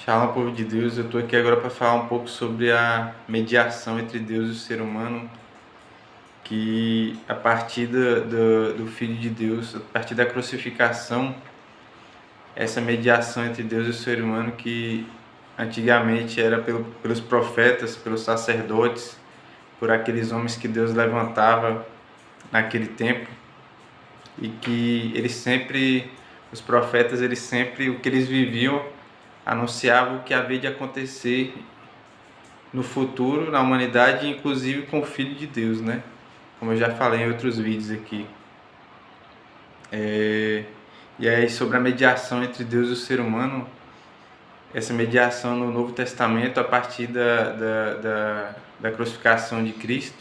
Shalom, povo de Deus. Eu estou aqui agora para falar um pouco sobre a mediação entre Deus e o ser humano, que a partir do Filho de Deus, a partir da crucificação, essa mediação entre Deus e o ser humano que antigamente era pelos profetas, pelos sacerdotes, por aqueles homens que Deus levantava naquele tempo, e que os profetas, o que eles viviam, anunciavam o que havia de acontecer no futuro, na humanidade, inclusive com o Filho de Deus, né? Como eu já falei em outros vídeos aqui. E aí, sobre a mediação entre Deus e o ser humano, essa mediação no Novo Testamento, a partir da crucificação de Cristo,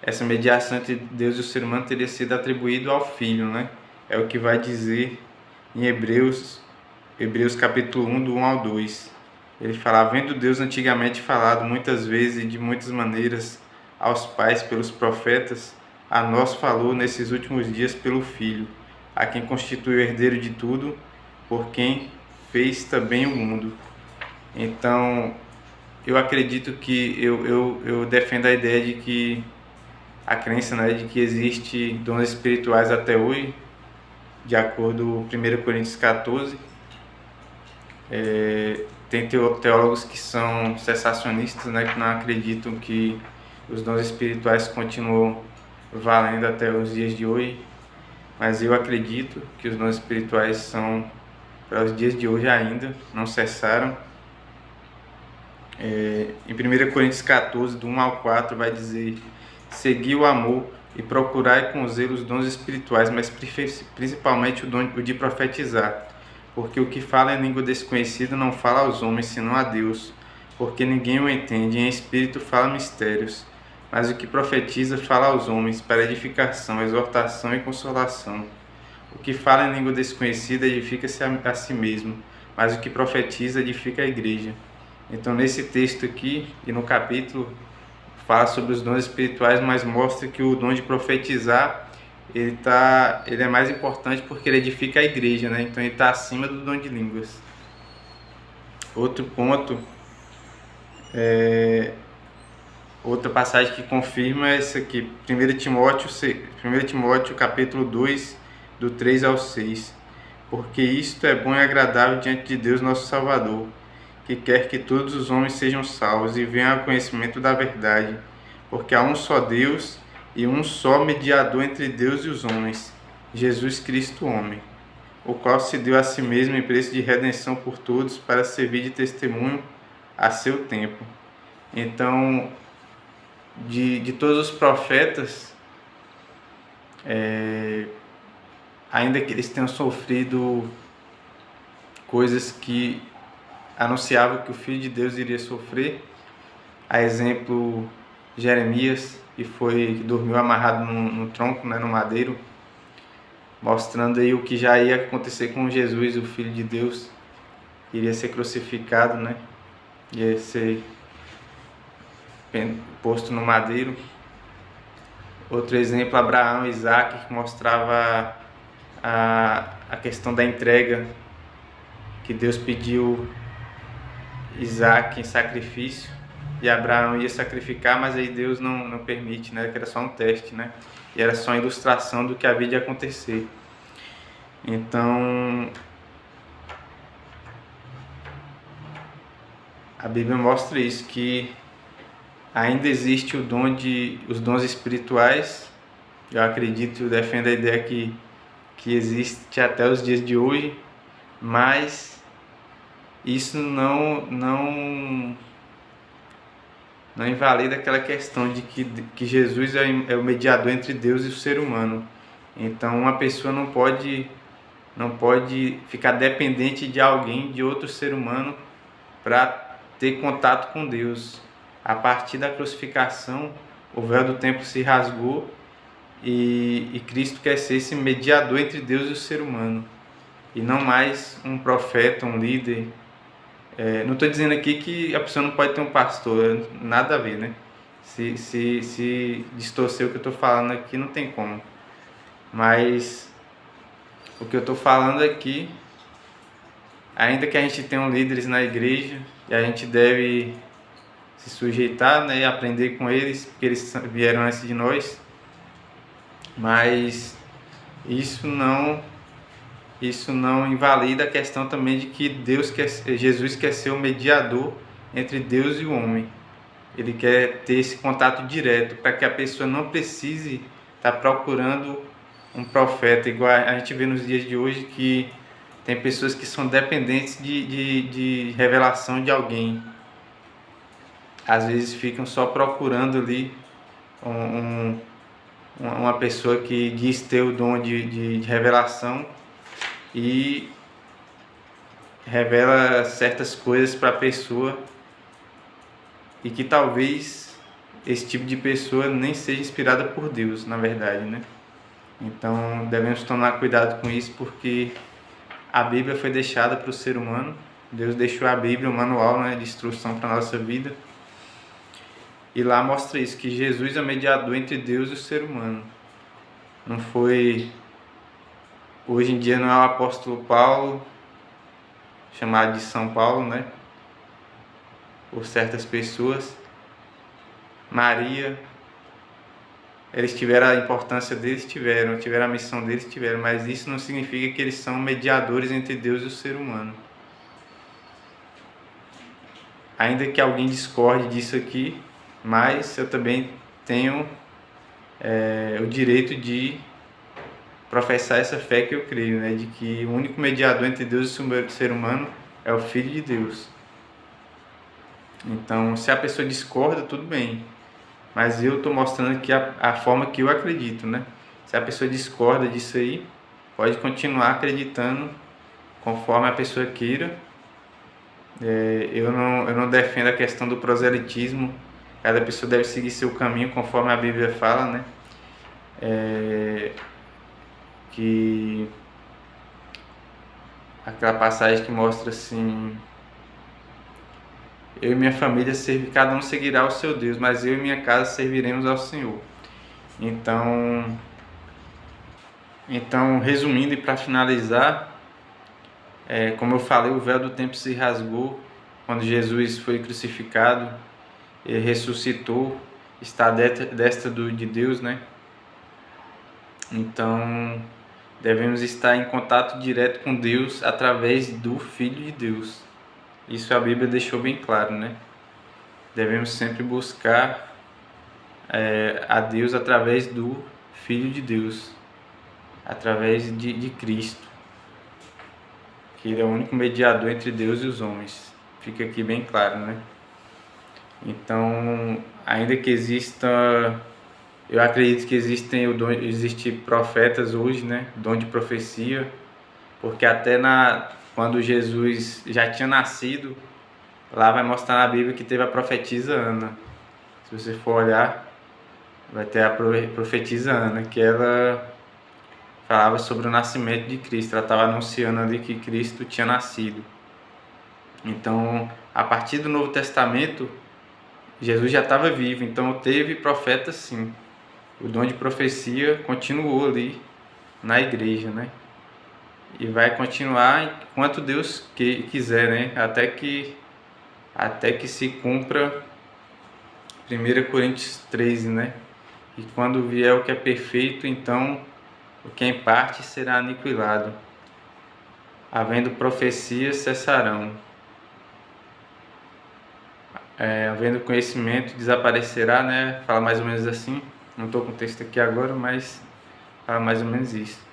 essa mediação entre Deus e o ser humano teria sido atribuído ao Filho, né? É o que vai dizer em Hebreus capítulo 1, do 1 ao 2. Ele fala: havendo Deus antigamente falado muitas vezes e de muitas maneiras aos pais pelos profetas, a nós falou nesses últimos dias pelo Filho, a quem constitui o herdeiro de tudo, por quem fez também o mundo. Então, eu acredito que eu defendo a ideia de que a crença, né, de que existe dons espirituais até hoje, de acordo com 1 Coríntios 14. Tem teólogos que são cessacionistas, né, que não acreditam que os dons espirituais continuam valendo até os dias de hoje, mas eu acredito que os dons espirituais são para os dias de hoje ainda, não cessaram. Em 1 Coríntios 14, do 1 ao 4, vai dizer: segui o amor e procurai com zelo os dons espirituais, mas principalmente o de profetizar. Porque o que fala em língua desconhecida não fala aos homens, senão a Deus, porque ninguém o entende, e em espírito fala mistérios. Mas o que profetiza fala aos homens, para edificação, exortação e consolação. O que fala em língua desconhecida edifica-se a si mesmo, mas o que profetiza edifica a igreja. Então, nesse texto aqui, e no capítulo, fala sobre os dons espirituais, mas mostra que o dom de profetizar ele é mais importante porque ele edifica a igreja, né? Então ele está acima do dom de línguas. Outro ponto, outra passagem que confirma é essa aqui, 1 Timóteo capítulo 2, do 3 ao 6. Porque isto é bom e agradável diante de Deus nosso Salvador, que quer que todos os homens sejam salvos e venham ao conhecimento da verdade, porque há um só Deus e um só mediador entre Deus e os homens, Jesus Cristo, homem, o qual se deu a si mesmo em preço de redenção por todos, para servir de testemunho a seu tempo. Então, de todos os profetas, ainda que eles tenham sofrido coisas que anunciavam que o Filho de Deus iria sofrer, a exemplo Jeremias, que dormiu amarrado no tronco, né, no madeiro, mostrando aí o que já ia acontecer com Jesus, o Filho de Deus, que iria ser crucificado, né, ia ser posto no madeiro. Outro exemplo, Abraão e Isaac, que mostrava a questão da entrega, que Deus pediu Isaac em sacrifício, e Abraão ia sacrificar, mas aí Deus não permite, né? Que era só um teste, né? E era só uma ilustração do que havia de acontecer. Então, a Bíblia mostra isso, que ainda existe os dons espirituais. Eu acredito, eu defendo a ideia que existe até os dias de hoje, mas isso não invalida aquela questão de que Jesus é o mediador entre Deus e o ser humano. Então, uma pessoa não pode ficar dependente de alguém, de outro ser humano, para ter contato com Deus. A partir da crucificação, o véu do templo se rasgou e Cristo quer ser esse mediador entre Deus e o ser humano, e não mais um profeta, um líder. Não estou dizendo aqui que a pessoa não pode ter um pastor, nada a ver, né? Se distorcer o que eu estou falando aqui, não tem como. Mas o que eu estou falando aqui ainda que a gente tenha líderes na igreja, e a gente deve se sujeitar, né, e aprender com eles, porque eles vieram antes de nós, mas isso não invalida a questão também de que Jesus quer ser o mediador entre Deus e o homem. Ele quer ter esse contato direto, para que a pessoa não precise estar procurando um profeta, igual a gente vê nos dias de hoje, que tem pessoas que são dependentes de revelação de alguém. Às vezes ficam só procurando ali uma pessoa que diz ter o dom de revelação e revela certas coisas para a pessoa, e que talvez esse tipo de pessoa nem seja inspirada por Deus, na verdade, né? Então devemos tomar cuidado com isso, porque a Bíblia foi deixada para o ser humano. Deus deixou a Bíblia, o manual, né, de instrução para a nossa vida. E lá mostra isso, que Jesus é o mediador entre Deus e o ser humano. Não foi... Hoje em dia não é o apóstolo Paulo, chamado de São Paulo, né? Por certas pessoas. Maria, eles tiveram a importância deles, tiveram a missão deles, tiveram, mas isso não significa que eles são mediadores entre Deus e o ser humano. Ainda que alguém discorde disso aqui, mas eu também tenho o direito de professar essa fé que eu creio, né? De que o único mediador entre Deus e o ser humano é o Filho de Deus. Então, se a pessoa discorda, tudo bem, mas eu estou mostrando aqui a forma que eu acredito, né? Se a pessoa discorda disso aí, pode continuar acreditando conforme a pessoa queira. Eu não defendo a questão do proselitismo. Cada pessoa deve seguir seu caminho conforme a Bíblia fala, né? Que aquela passagem que mostra assim: eu e minha família cada um seguirá o seu Deus, mas eu e minha casa serviremos ao Senhor. Então, resumindo e para finalizar, como eu falei, o véu do templo se rasgou quando Jesus foi crucificado, ele ressuscitou, está à destra de Deus, né? Então, devemos estar em contato direto com Deus através do Filho de Deus. Isso a Bíblia deixou bem claro, né? Devemos sempre buscar a Deus através do Filho de Deus, através de Cristo, que Ele é o único mediador entre Deus e os homens. Fica aqui bem claro, né? Então, ainda que exista... Eu acredito que existem profetas hoje, né? Dom de profecia, porque até quando Jesus já tinha nascido, lá vai mostrar na Bíblia que teve a profetisa Ana. Se você for olhar, vai ter a profetisa Ana, que ela falava sobre o nascimento de Cristo. Ela estava anunciando ali que Cristo tinha nascido. Então, a partir do Novo Testamento, Jesus já estava vivo, então teve profetas sim. O dom de profecia continuou ali na igreja, né? E vai continuar enquanto Deus quiser, né? Até que se cumpra 1 Coríntios 13, né? E quando vier o que é perfeito, então o que é em parte será aniquilado. Havendo profecias, cessarão. Havendo conhecimento, desaparecerá, né? Fala mais ou menos assim. Não estou com o texto aqui agora, mas fala mais ou menos isso.